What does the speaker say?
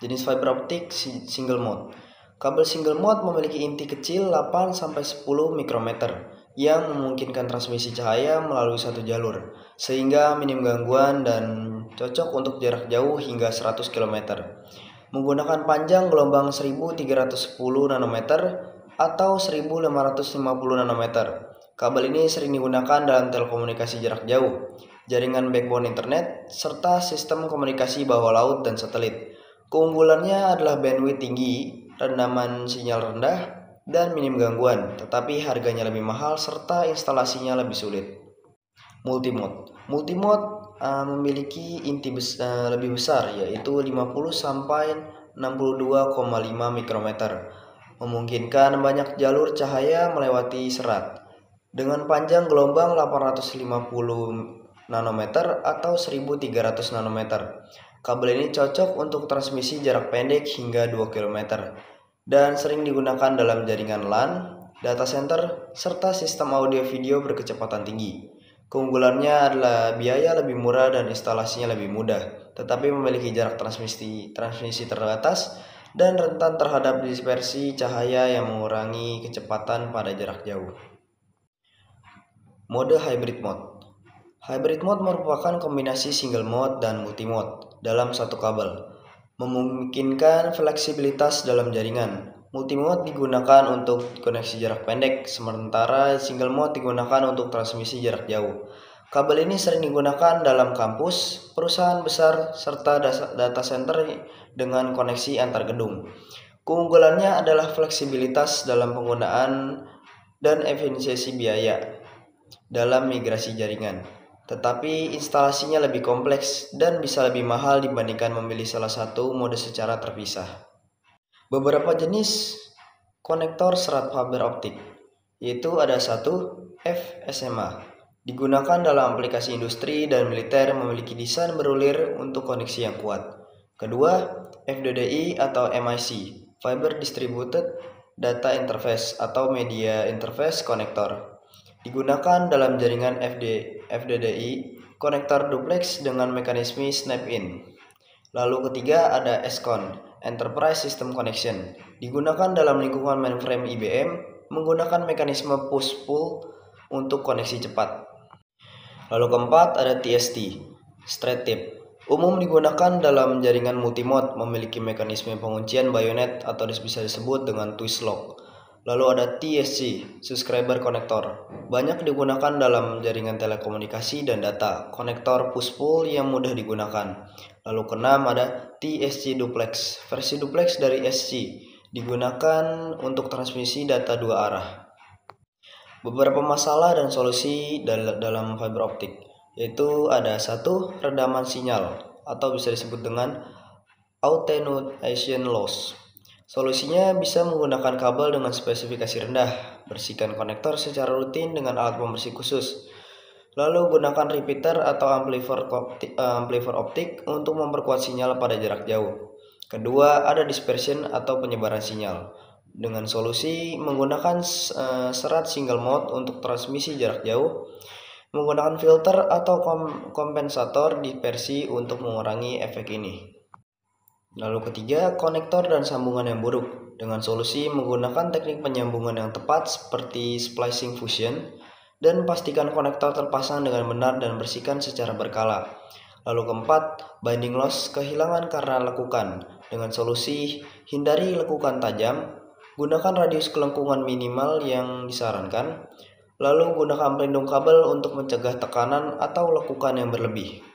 Jenis fiber optik single mode. Kabel single mode memiliki inti kecil 8-10 mikrometer yang memungkinkan transmisi cahaya melalui satu jalur, sehingga minim gangguan dan cocok untuk jarak jauh hingga 100 km. Menggunakan panjang gelombang 1310 nanometer atau 1550 nanometer. Kabel ini sering digunakan dalam telekomunikasi jarak jauh, jaringan backbone internet, serta sistem komunikasi bawah laut dan satelit. Keunggulannya adalah bandwidth tinggi, rendaman sinyal rendah, dan minim gangguan, tetapi harganya lebih mahal serta instalasinya lebih sulit. Multimode. Multimode memiliki inti lebih besar, yaitu 50-62,5 mikrometer, memungkinkan banyak jalur cahaya melewati serat. Dengan panjang gelombang 850 nanometer atau 1300 nanometer. Kabel ini cocok untuk transmisi jarak pendek hingga 2 km dan sering digunakan dalam jaringan LAN, data center, serta sistem audio video berkecepatan tinggi. Keunggulannya adalah biaya lebih murah dan instalasinya lebih mudah, tetapi memiliki jarak transmisi terbatas dan rentan terhadap dispersi cahaya yang mengurangi kecepatan pada jarak jauh. Mode hybrid mode. Hybrid mode merupakan kombinasi single mode dan multi mode dalam satu kabel, memungkinkan fleksibilitas dalam jaringan. Multi mode digunakan untuk koneksi jarak pendek, sementara single mode digunakan untuk transmisi jarak jauh. Kabel ini sering digunakan dalam kampus, perusahaan besar, serta data center dengan koneksi antar gedung. Keunggulannya adalah fleksibilitas dalam penggunaan dan efisiensi biaya dalam migrasi jaringan. Tetapi instalasinya lebih kompleks dan bisa lebih mahal dibandingkan memilih salah satu mode secara terpisah. Beberapa jenis konektor serat fiber optik, yaitu ada 1. FSMA, digunakan dalam aplikasi industri dan militer, memiliki desain berulir untuk koneksi yang kuat. Kedua, FDDI atau MIC, Fiber Distributed Data Interface atau Media Interface Connector, digunakan dalam jaringan FDDI, konektor duplex dengan mekanisme snap-in. Lalu ketiga ada SCON, Enterprise System Connection, digunakan dalam lingkungan mainframe IBM, menggunakan mekanisme push-pull untuk koneksi cepat. Lalu keempat ada TST, Straight Tip, umum digunakan dalam jaringan multimode, memiliki mekanisme penguncian bayonet atau bisa disebut dengan twist lock. Lalu ada TSC, Subscriber Connector, banyak digunakan dalam jaringan telekomunikasi dan data, konektor push-pull yang mudah digunakan. Lalu keenam ada TSC Duplex, versi duplex dari SC, digunakan untuk transmisi data dua arah. Beberapa masalah dan solusi dalam fiber optik, yaitu ada 1. Redaman sinyal, atau bisa disebut dengan attenuation loss. Solusinya bisa menggunakan kabel dengan spesifikasi rendah, bersihkan konektor secara rutin dengan alat pembersih khusus. Lalu gunakan repeater atau amplifier optik untuk memperkuat sinyal pada jarak jauh. Kedua, ada dispersion atau penyebaran sinyal. Dengan solusi menggunakan serat single mode untuk transmisi jarak jauh, menggunakan filter atau kompensator dispersi untuk mengurangi efek ini. Lalu ketiga, konektor dan sambungan yang buruk. Dengan solusi menggunakan teknik penyambungan yang tepat seperti splicing fusion, dan pastikan konektor terpasang dengan benar dan bersihkan secara berkala. Lalu keempat, binding loss, kehilangan karena lekukan. Dengan solusi hindari lekukan tajam, gunakan radius kelengkungan minimal yang disarankan. Lalu gunakan pelindung kabel untuk mencegah tekanan atau lekukan yang berlebih.